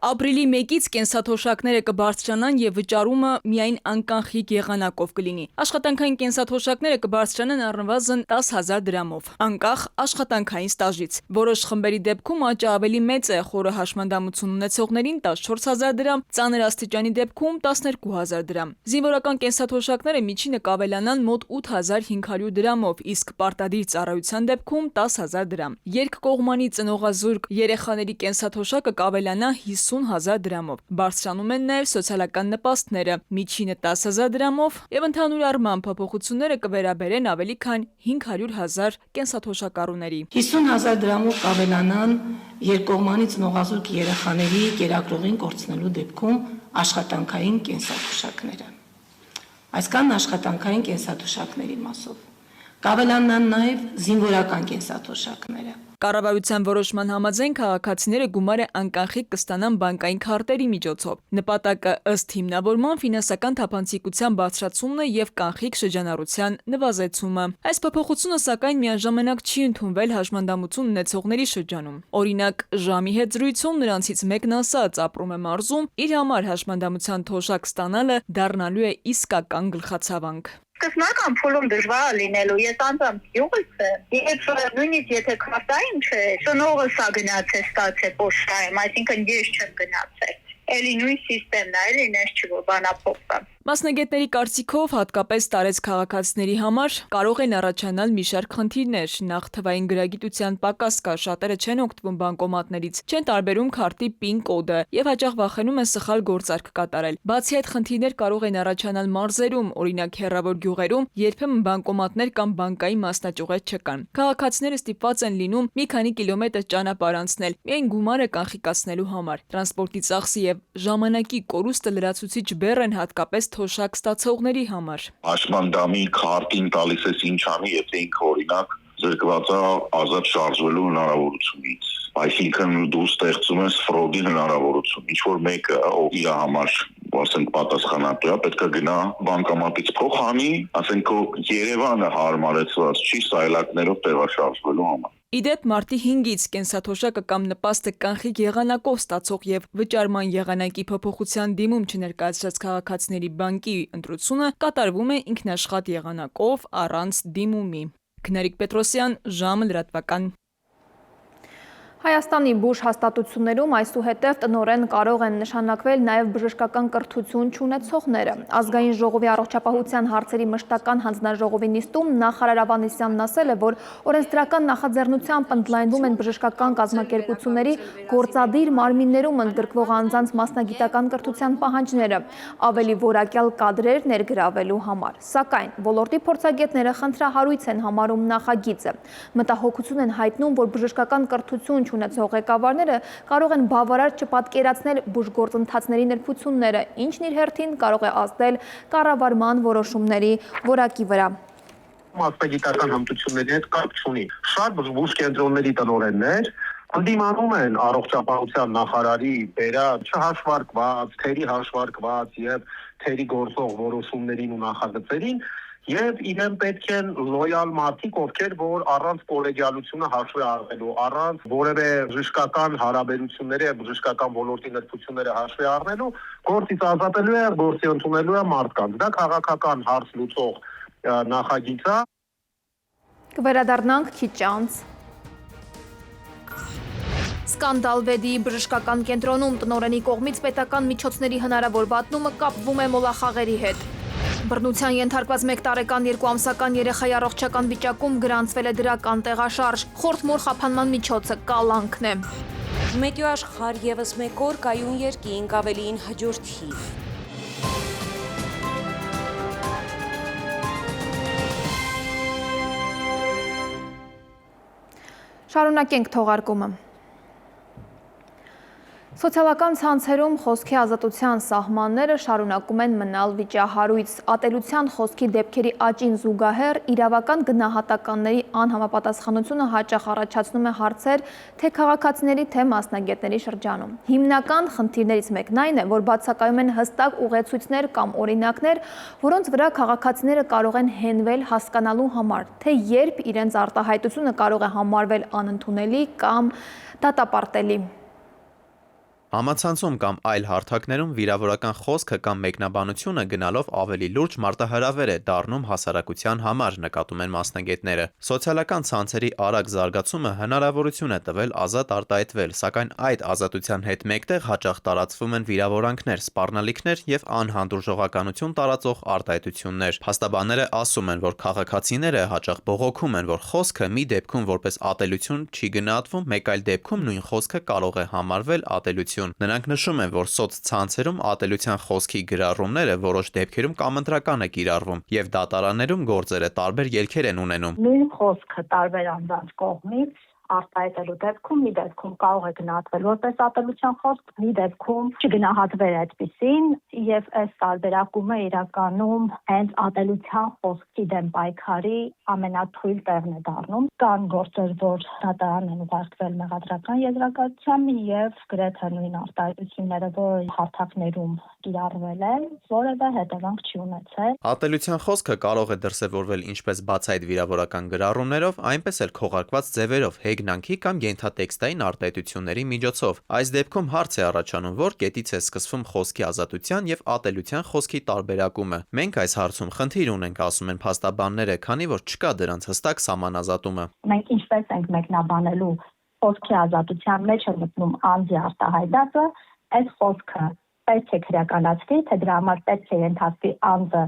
N: Ապրիլի 1-ից կենսաթոշակները կբարձրանան եւ վճարումը միայն անկանխիկ եղանակով կլինի։ Աշխատանքային կենսաթոշակները կբարձրանան առնվազն 10,000 դրամով, անկախ աշխատանքային ստաժից։ Որոշ խմբերի դեպքում աճը ավելի մեծ է, խորը հաշմանդամություն ունեցողներին 14,000 դրամ, ծանր աստիճանի դեպքում 12,000 դրամ։ Զինվորական կենսաթոշակները միջինը կավելանան մոտ 8,500 դրամով, իսկ պարտադիր ծառայության դեպքում 10,000 դրամ։ Երկկողմանի ծնողազուրկ երեխաների կենսաթոշակը կավելանա 50,000 դրամով։ Բարձրանում են նաև սոցիալական նպաստները, միջինը 10,000 դրամով եւ ընդհանուր առմամբ փոփոխությունները կվերաբերեն ավելի քան 500,000 կենսաթոշակառուների։
O: 50,000 դրամով կավելանան երկկողմանի ծնողազուրկ երեխաների կերակրողին կորցնելու դեպքում աշխատանքային կենսաթոշակները։ Այսքան աշխատանքային կենսաթոշակների մասով։ Կավելանան նաև զինվորական կենսաթոշակները։
N: Կառավարության որոշման համաձայն քաղաքացիները գումարը անկանխիկ կստանան բանկային քարտերի միջոցով։ Նպատակը ըստ հիմնավորման ֆինանսական թափանցիկության բարձրացումն է եւ կանխիկ շրջանառության նվազեցումը։ Այս փոփոխությունը սակայն միաժամանակ չի ընդունվել հաշմանդամություն ունեցողների շրջանում։ Օրինակ, ժամի հետ զրույցում նրանցից մեկն ասաց, ապրում է մարզում, իր համար հաշմանդամության թոշակ ստանալը դառնալու է իսկական գլխացավանք։
P: Սկզբնական փուլում դժվար է լինելու, ես անձամբ յուղից եմ, եւ նույնիսկ եթե քարտային չէ, ծնողը սա գնացել ստացել պոստայում, այսինքն ես չեմ գնացել։ Էլի նույն սիստեմն է, էլի նես չի որ բանափոխվա։
N: Մասնագետների կարծիքով հատկապես տարեց քաղաքացիների համար կարող են առաջանալ մի շարք խնդիրներ, նախ թվային գրագիտության պակաս կա, շատերը չեն օգտվում բանկոմատներից, չեն տարբերում քարտի PIN կոդը եւ հաճախ վախենում են սխալ գործարք կատարել։ Բացի այդ խնդիրներ կարող են առաջանալ մարզերում, օրինակ հեռավոր գյուղերում, երբեմն բանկոմատներ կամ բանկային մասնաճյուղեր չկան։ Քաղաքացիները ստիպված են լինում մի քանի կիլոմետր ճանապարհ անցնել, միայն գումարը կանխիկացնելու համար։ Տրանսպորտի ծախսի եւ ժամանակի կորուստը լրացուցիչ բեռ են հատկապես թոշակ ստացողների համար։
Q: Հաշմանդամի քարտին տալիս ես ինչ անի, եթե ինքը օրինակ զրկված է ազատ շարժվելու հնարավորությունից։ Այսինքն դու ստեղծում ես ֆրոդի հնարավորություն։ Ինչ որ մեկը ով իր համար ասենք պատասխանատու է, պետք է գնա բանկամատից փող հանի, ասենք Երևանը հարմարեցված չի սայլակներով տեղաշարժվելու համար։
N: Իդեպ մարտի 5-ից կենսաթոշակը կամ նպաստը կանխիկ եղանակով ստացող եւ վճարման եղանակի փոփոխության դիմում չներկայացրած քաղաքացիների բանկի ընտրությունը կատարվում է ինքնաշխատ եղանակով առանց դիմումի։ Քնարիկ Պետրոսյան, ժամը լրատվական։
A: Հայաստանի բուժ հաստատություններում այսուհետև տնօրեն կարող են նշանակվել նաև բժշկական կրթություն չունեցողները։ Ազգային ժողովի առողջապահության հարցերի մշտական հանձնաժողովի նիստում նախարար Ավանեսյանն ասել է, որ օրենսդրական նախաձեռնությամբ ընդլայնվում են բժշկական կազմակերպությունների գործադիր մարմիններում ընդգրկվող անձանց մասնագիտական կրթության պահանջները, ավելի որակյալ կադրեր ներգրավելու համար։ Սակայն ոլորտի փորձագետները խնդրահարույց են համարում նախագիծը։ Մտահոգություն են հայտնում, որ բժշկական կրթություն ունեցող ղեկավարները կարող են բավարար չպատկերացնել բուժգործընթացների նրբությունները, ինչն իր հերթին կարող է ազդել կառավարման որոշումների որակի վրա։
R: Մասնագիտական հմտությունների հետ կապ չունի։ Շատ բուժ կենտրոնների տնօրեններ ընդդիմանում են առողջապահության նախարարի բերած չհաշվարկված, թերի հաշվարկված եւ թերի գործող որոշումներին ու նախագծերին Եվ իրեն պետք են լոյալ մարդիկ, ովքեր որ առանց կոլեգիալությունը հաշվի առնելու, առանց որևէ բժշկական հարաբերությունների եւ բժշկական ոլորտի նրբությունները հաշվի առնելու, գործից ազատելու է, գործի ընդունելու է մարդկանց։ Դա քաղաքական հարց լուծող նախագիծ է։
A: Կվերադառնանք քիչ անց։ Սկանդալվեդի բժշկական կենտրոնում տնօրենի կողմից պետական միջոցների հնարավոր վատնումը կապվում է մոլախաղերի հետ։ Բռնության ենթարկված 1 տարեկան 2 ամսական երեխայի առողջական վիճակում գրանցվել է դրական տեղաշարժ։ Խորթմոր խափանման միջոցը կալանքն է։
S: Մետեո աշխարհ եւս մեկ օր կայուն երկինք ավելին հաջորդ հիվ։
A: Շարունակենք թողարկումը։ Սոցիալական ցանցերում խոսքի ազատության սահմանները շարունակում են մնալ վիճահարույց։ Ատելության խոսքի դեպքերի աճին զուգահեռ իրավական գնահատականների անհամապատասխանությունը հաճախ առաջացնում է հարցեր թե քաղաքացիների, թե մասնագետների շրջանում։ Հիմնական խնդիրներից մեկն այն է, որ բացակայում են հստակ ուղեցույցներ կամ օրինակներ, որոնց վրա քաղաքացիները կարող են հենվել հասկանալու համար, թե երբ իրենց արտահայտությունը կարող է համարվել անընդունելի կամ դատապարտելի։
T: Համացանցում կամ այլ հարթակներում վիրավորական խոսքը կամ մեկնաբանությունը գնալով ավելի լուրջ մարտահրավեր է դառնում հասարակության համար, նկատում են մասնագետները։ Սոցիալական ցանցերի արագ զարգացումը հնարավորություն է տվել ազատ արտահայտվել, սակայն այդ ազատության հետ մեկտեղ հաճախ տարածվում են վիրավորանքներ, սպառնալիքներ եւ անհանդուրժողականություն տարածող արտահայտություններ։ Փաստաբանները ասում են, որ քաղաքացիները հաճախ բողոքում են, որ խոսքը մի դեպքում որպես ատելություն չի գնահատվում, մեկ այլ դեպքում նույն խոսքը կարող է համարվել ատելություն։ Նրանք նշում են, որ սոցցանցերում ատելության խոսքի գրառումները որոշ դեպքերում կամընտրական է կիրառվում եւ դատարաններում գործերը տարբեր ելքեր են ունենում։
U: Նույն խոսքը տարբեր անձանց կողմից արտահայտելու դեպքում մի դեպքում կարող է գնահատվել որպես ատելության խոսք, մի դեպքում չգնահատվել այդպիսին եւ այս տարբերակումը իրականում հենց ատելության խոսքի դեմ պայքարի ամենաթույլ տեղն է դառնում։ Կան գործեր, որ դատարան են ուղարկվել մեղադրական եզրակացությամբ եւ գրեթե նույն արտահայտությունները, որ հարթակներում կիրառվել են, որևէ հետևանք չի ունեցել։
T: Ատելության խոսքը կարող է դրսևորվել ինչպես բացահայտ վիրավորական գրառումներով, այնպես էլ քողարկված ձևերով, հեգնանքի կամ ենթատեքստային արտահայտությունների միջոցով։ Այս դեպքում հարց է առաջանում, որ կետից է սկսվում խոսքի ազատության եւ ատելության խոսքի տարբերակումը։ Մենք այս հարցում խնդիր ունենք, ասում են փաստաբանները, քանի որ չկա դրանց հստակ սահմանազատումը։
U: Մենք ինչպես ենք մեկնաբանելու խոսքի ազատության մեջ է մտնում անձի արտահայտածը, այս խոսքը պետք է քրեականացվի, թե դրա համար պետք է ենթարկվի անձը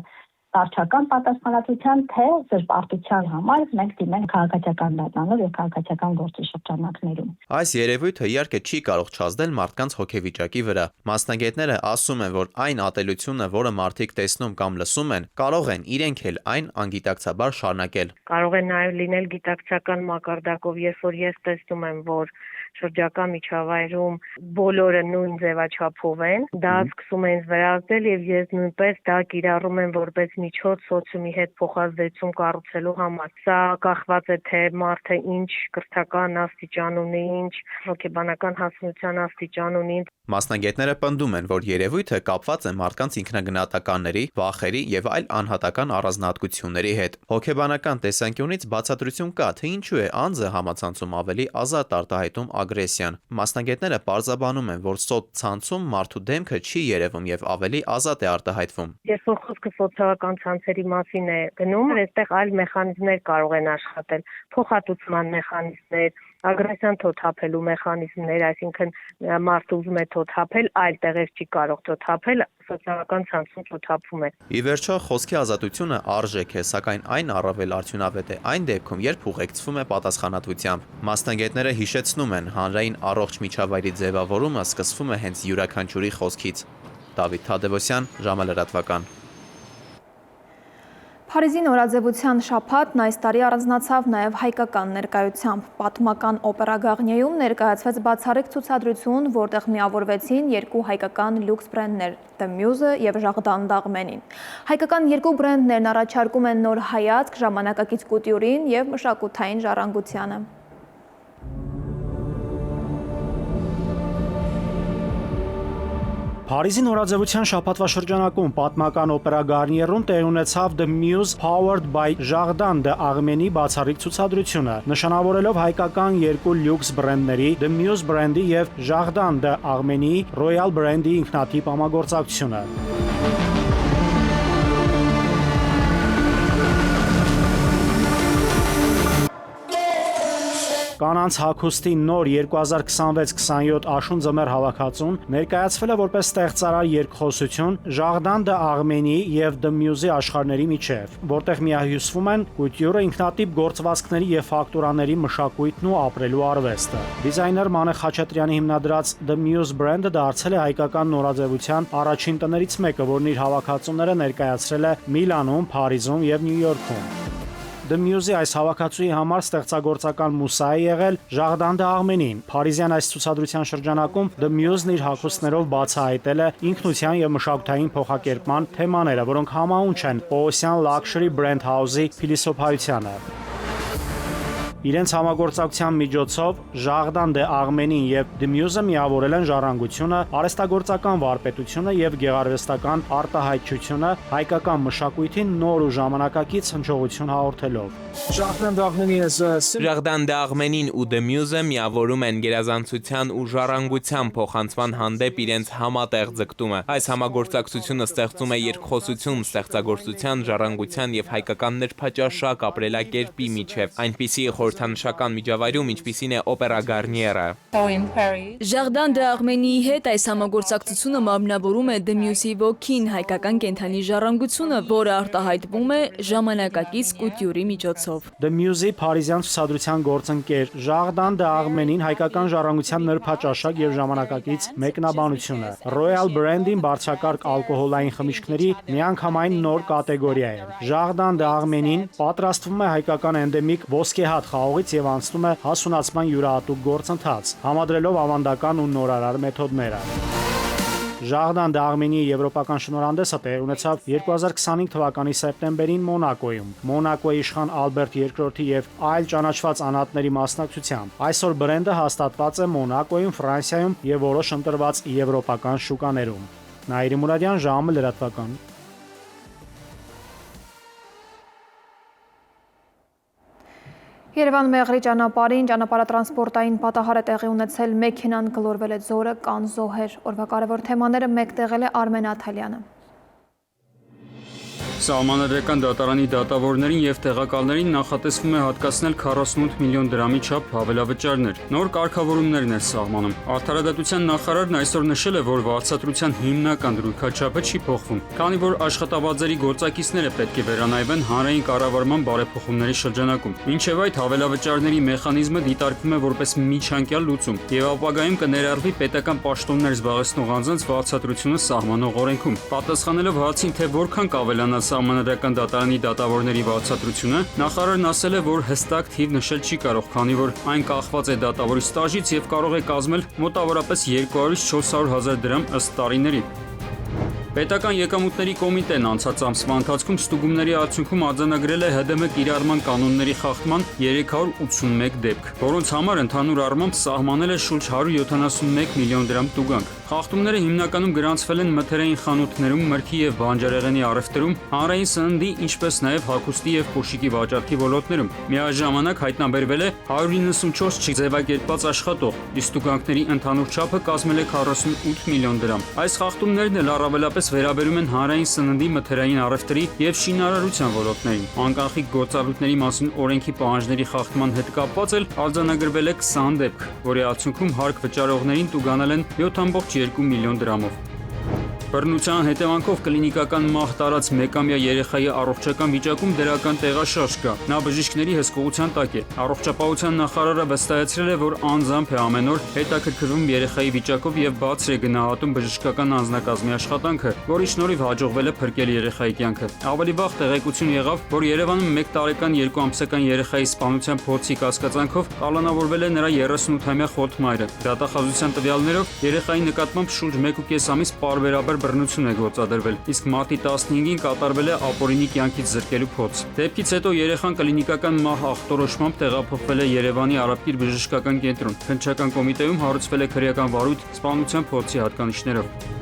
U: վարչական պատասխանատվության, թե զրպարտության համար մենք դիմենք քաղաքացիական դատարանով եւ քաղաքացիական գործի շրջանակներում։
T: Այս երևույթը իհարկե չի կարող չազդել մարդկանց հոգեվիճակի վրա։ Մասնագետները ասում են, որ այն ատելությունը, որը մարդիկ տեսնում կամ լսում են, կարող են իրենք էլ այն անգիտակցաբար շարունակել։
V: Կարող է նաեւ լինել գիտակցական մակարդակով, երբ որ ես տեսնում եմ, որ շրջակա միջավայրում բոլորը նույն ձևաչափով են, դա սկսում է ինձ վրազդել եւ ես նույնպես դա կիրառում եմ որպես միջոց սոցիումի հետ փոխազդեցում կառուցելու համար։ Սա կախված է թե մարդը ինչ կրթական աստիճան ունի, ինչ հոգեբանական հասունության աստիճան ունի։
T: Մասնագետները պնդում են, որ երևույթը կապված է մարդկանց ինքնագնահատականների, վախերի եւ այլ անհատական առանձնահատկությունների հետ։ Հոգեբանական տեսանկյունից բացատրություն կա, թե ինչու է անձը համացանցում ավելի ազատ արտահայտում ագրեսիան։ Մասնագետները պարզաբանում են, որ սոցցանցում մարդու դեմքը չի երևում եւ ավելի ազատ է արտահայտվում։
V: Երբ որ խոսքը սոցիալական ցանցերի մասին է գնում, այստեղ այլ մեխանիզմներ կարող են աշխատել, փոխհատուցման մեխանիզմներ, ագրեսիան թոթափելու մեխանիզմներ, այսինքն մարդը ուզում է թոթափել, այլ տեղեր չի կարող թոթափել, սոցիալական ցանցում թոթափում է։
T: Ի վերջո, խոսքի ազատությունը արժեք է, սակայն այն առավել արդյունավետ է այն դեպքում, երբ ուղեկցվում է պատասխանատվությամբ։ Մասնագետները հիշեցնում են, հանրային առողջ միջավայրի ձևավորումը սկսվում է հենց յուրաքանչյուրի խոսքից։ Դավիթ Թադևոսյան, ժամալրատվական։
A: Փարիզի նորաձևության շաբաթն այս տարի առանձնացավ նաև հայկական ներկայությամբ։ Պատմական օպերա Գաղնիայում ներկայացվեց բացառիկ ցուցադրություն, որտեղ միավորվեցին երկու հայկական լյուքս բրենդներ՝ The Muse և Ժաղդան Դաղմենին։ Հայկական երկու բրենդներն առաջարկում են նոր հայացք ժամանակակից կուտյուրին և մշակութային ժառանգությանը։
B: Փարիզի նորաձևության շաբաթվա շրջանակում պատմական օպերա Գարնիերում տեղի ունեցավ The Muse Powered by Ժաղդան Դաղմենի բացառիկ ցուցադրությունը, նշանավորելով հայկական երկու լյուքս բրենդների The Muse բրենդի և Ժաղդան Դաղմենի Royal բրենդի ինքնատիպ համագործակցությունը։ Կանանց հագուստի նոր 2026-27 աշուն ձմեռ հավաքածուն ներկայացվել է որպես ստեղծարար երկխոսություն Ժաղդան Դաղմենի և The Muse-ի աշխարհների միջև, որտեղ միահյուսվում են կուտյուրը, ինքնատիպ գործվածքների և ֆակտուրաների մշակույթն ու ապրելու արվեստը։ Դիզայներ Մանե Խաչատրյանի հիմնադրած The Muse բրենդը դարձել է հայկական նորաձևության առաջին տներից մեկը, որն իր հավաքածուները ներկայացրել է Միլանում, Փարիզում և Նյու Յորքում։ The Muse-ի այս հավաքածուի համար ստեղծագործական մուսա է եղել Ժաղդան Դաղմենին։ Փարիզյան այս ցուցադրության շրջանակում The Muse-ն իր հագուստներով բացահայտել է ինքնության և մշակութային փոխակերպման թեմաները, որոնք համահունչ են Պողոսյան Luxury Brand House-ի փիլիսոփայությանը։ Իրենց համագործակցության միջոցով Ժաղդան Դաղմենին և The Muse-ը միավորել են ժառանգությունը, արհեստագործական վարպետությունը և գեղարվեստական արտահայտչությունը հայկական մշակույթին նոր ու ժամանակակից հնչողություն հաղորդելով։
F: Ժաղդան Դաղմենին ու The Muse-ը միավորում են գերազանցության ու ժառանգության փոխանցման հանդեպ իրենց համատեղ ձգտումը։ Այս համագործակցությունը ստեղծում է երկխոսություն ստեղծագործության, ժառանգության և հայկական նրբաճաշակ ապրելակերպի միջև, այնպիսի խորհրդանշական միջավայրում, ինչպիսին է օպերա Գարնիերը։
N: Ժաղդան Դաղմենիի հետ այս համագործակցությունը մարմնավորում է The Muse-ի ոգին, հայկական կենդանի ժառանգությունը, որը արտահայտվում է ժամանակակից կուտյուրի միջոցով։
B: The Muse-ի փարիզյան ցուցադրության գործընկեր Ժաղդան Դաղմենին հայկական ժառանգության նրբաճաշակ և ժամանակակից մեկնաբանությունը։ Royal Brand-ին բարձրակարգ ալկոհոլային խմիչքների միանգամայն նոր կատեգորիա է։ Ժաղդան Դաղմենին պատրաստվում է հայկական էնդեմիկ ոսկեհատ խաղողից և անցնում է հասունացման յուրահատուկ գործընթաց, համադրելով ավանդական ու նորարար մեթոդները։ Ժաղդան Դաղմենիի եվրոպական շնորհանդեսը տեղի ունեցավ 2025 թվականի սեպտեմբերին Մոնակոյում, Մոնակոյի իշխան Ալբերտ II-ի եւ այլ ճանաչված անհատների մասնակցությամբ։ Այսօր բրենդը հաստատված է Մոնակոյում, Ֆրանսիայում եւ որոշ ընտրված եվրոպական շուկաներում։ Նաիրի Մուրադյան, ժամը լրատվական։
A: Երևան Մեղրի ճանապարհին ճանապարհատրանսպորտային պատահար է տեղի ունեցել, մեքենան գլորվել է ձորը, կան զոհեր։ Օրվա կարևոր թեմաները մեկտեղել է Արմեն Աթալյանը։
G: Սահմանադրական դատարանի դատավորներին եւ տեղակալներին նախատեսվում է հատկացնել 48 միլիոն դրամի չափ հավելավճարներ։ Նոր կարգավորումներն է սահմանում։ Արդարադատության նախարարն այսօր նշել է, որ վարձատրության հիմնական դրույքաչափը չի փոխվում, քանի որ աշխատավարձերի գործակիցները պետք է վերանայվեն հանրային կառավարման բարեփոխումների շրջանակում։ Մինչև այդ հավելավճարների մեխանիզմը դիտարկվում է որպես միջանկյալ լուծում եւ ապագայում կներառվի պետական պաշտոններ զբաղեցնող անձանց վարձատրությունը սահմանող օրենքում։ Պատասխանելով հարցին, թե որքան կավելանա Սահմանադրական դատարանի դատավորների վարձատրությունը, նախարարն ասել է, որ հստակ թիվ նշել չի կարող, քանի որ այն կախված է դատավորի ստաժից եւ կարող է կազմել մոտավորապես 200-ից 400 հազար դրամ ըստ տարիների։ Պետական եկամուտների կոմիտեն անցած ամսվա ընթացքում ստուգումների արդյունքում արձանագրել է ՀԴՄ կիրառման կանոնների խախտման 381 դեպք, որոնց համար ընդհանուր առմամբ սահմանել է շուրջ 171 միլիոն դրամ տուգանք։ Խախտումները հիմնականում գրանցվել են մթերային խանութներում, մրգի եւ բանջարեղենի առևտրում, հանրային սննդի, ինչպես նաեւ հագուստի եւ փոշիկի վաճառքի ոլորտներում։ Միաժամանակ հայտնաբերվել է 194 չձևակերպված աշխատող, իսկ տուգանքների ընդհանուր չափը կազմել է 48 միլիոն դրամ։ Այս խախտումներն էլ առավելապես վերաբերում են հանրային սննդի, մթերային առևտրի եւ շինարարության ոլորտներին։ Անկախիկ գործառույթների մասին օրենքի պահանջների խախտման հետ կապված էլ արձանագրվել է 20 դեպք, որի արդյունքում հարկ վճարողներին տուգանել են 7.2 միլիոն դրամով։ Բռնության հետևանքով կլինիկական մահ տարած մեկամյա երեխայի առողջական վիճակում դրական տեղաշարժ կա։ Նա բժիշկների հսկողության տակ է։ Առողջապահության նախարարը վստահեցրել է, որ անձամբ է ամեն օր հետաքրքրվում երեխայի վիճակով եւ բացր է գնահատում բժշկական անձնակազմի աշխատանքը, որի շնորհիվ հաջողվել է փրկել երեխայի կյանքը։ Ավելի վաղ տեղեկություն եղավ, որ Երևանում 1 տարեկան 2 ամսական երեխայի սպանության փորձի կասկածանքով կալանավորվել է նրա 38-ամյա խոտ մայրը։ Դատախազության տվյալներով երեխայի նկատմամբ շուրջ 1.5 ամիս պարբերաբար բռնություն է գործադրվել, իսկ մարտի 15-ին կատարվել է ապօրինի կյանքից զրկելու փորձ։ Դեպքից հետո երեխան կլինիկական մահ ախտորոշմամբ տեղափոխվել է Երևանի Արաբկիր բժշկական կենտրոն։ Քննչական կոմիտեում հարուցվել է քրեական վարույթ սպանության փորձի հատկանիշներով։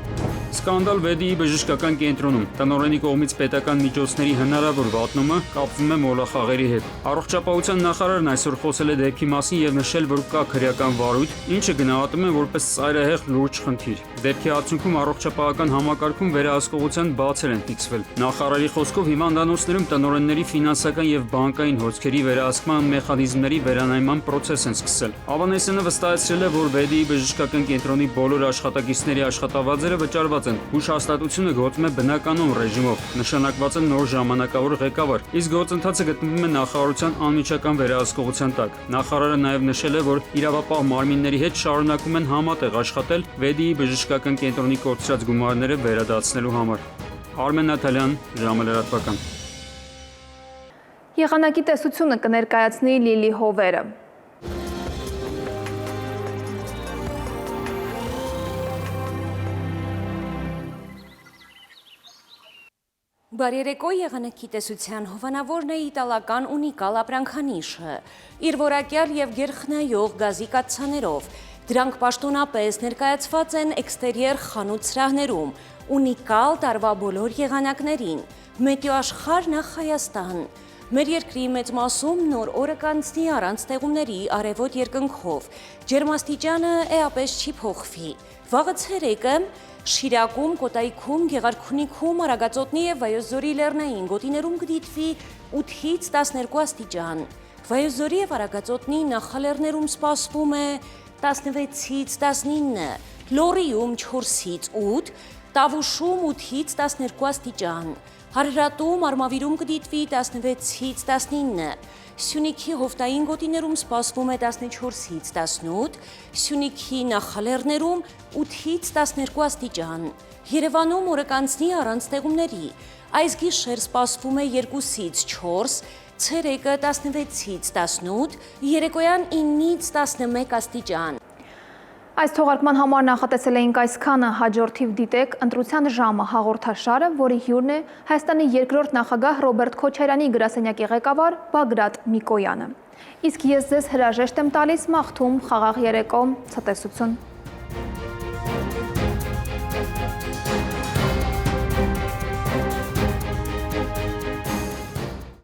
G: Սկանդալ Վեդիի բժշկական կենտրոնում տնօրենի կողմից պետական միջոցների հնարավոր վատնումը կապվում է մոլախաղերի հետ։ Առողջապահության նախարարն այսօր խոսել է դեպքի մասին եւ նշել, որ կա քրեական վարույթ, ինչը գնահատում է որպես ծայրահեղ լուրջ խնդիր։ Դեպքի արդյունքում առողջապահական համակարգում վերահսկողության բացեր են ֆիքսվել։ Նախարարի խոսքով հիվանդանոցներում տնօրենների ֆինանսական եւ բանկային հոսքերի վերահսկման մեխանիզմների վերանայման process են սկսել։ Ավանեսյանը վստահեցրել է, որ Վեդիի բժշկական կենտրոնի բոլոր աշխատակիցների աշխատավարձերը վճարված են։ Հուշհաստատությունը գործում է բնականոն ռեժիմով, նշանակված է նոր ժամանակավոր ղեկավար, իսկ գործընթացը գտնվում է նախարարության անմիջական վերահսկողության տակ։ Նախարարը նաև նշել է, որ իրավապահ մարմինների հետ շարունակում են համատեղ աշխատել Վեդիի բժշկական կենտրոնի կորցրած գումարները վերադարձնելու համար։ Արմեն Նաթալյան, ժամը-լրատվական։
A: Եղանակի տեսությունը կներկայացնի Լիլի Հովերը։
S: Բարերեկո եղանակի տեսության հովանավորն է իտալական ունիկալ ապրանքանիշը, իր որակյալ և գերխնայող գազի կաթսաներով։ Դրանք պաշտոնապես ներկայացված են էքստերիեր խանութ սրահներում, ունիկալ տարվա բոլոր եղանակներին, մետեոաշխարհ նախ Հայաստան։ Մեր երկրի մեծ մասում նոր օրը կանցնի առանց տեղումների արևոտ երկնքով, ջերմաստիճանը էապես չի փոխվի։ Վաղը ցերեկը Շիրակում, Կոտայքում, Գեղարքունիքում, Արագածոտնի և Վայոց-Ձորի լեռնային գոտիներում կդիտվի 8-ից 12 աստիճան։ Վայոց-Ձորի և Արագածոտնի նախալեռներում սպասվում է 16-ից 19, Լոռիում 4-ից 8, Տավուշում 8-ից 12 աստիճան, Հարհրատում, Արմավիրում կդիտվի 16-ից 19, Սյունիքի հովտային գոտիներում սպասվում է 14-ից 18, Սյունիքի նախալեռներում 8-ից 12 աստիճան։ Երևանում օրը կանցնի առանց տեղումների, այս գիշեր սպասվում է 2-ից 4, ցերեկը 16-ից 18, երեկոյան 9-ից 11 աստիճան։
A: Այս թողարկման համար նախատեսել էինք այսքանը, հաջորդիվ դիտեք ընտրության ժամը հաղորդաշարը, որի հյուրն է Հայաստանի երկրորդ նախագահ Ռոբերտ Քոչարյանի գրասենյակի ղեկավար Բագրատ Միկոյանը։ Իսկ ես ձեզ հրաժեշտ եմ տալիս, մաղթում խաղաղ երեկո, ցտեսություն։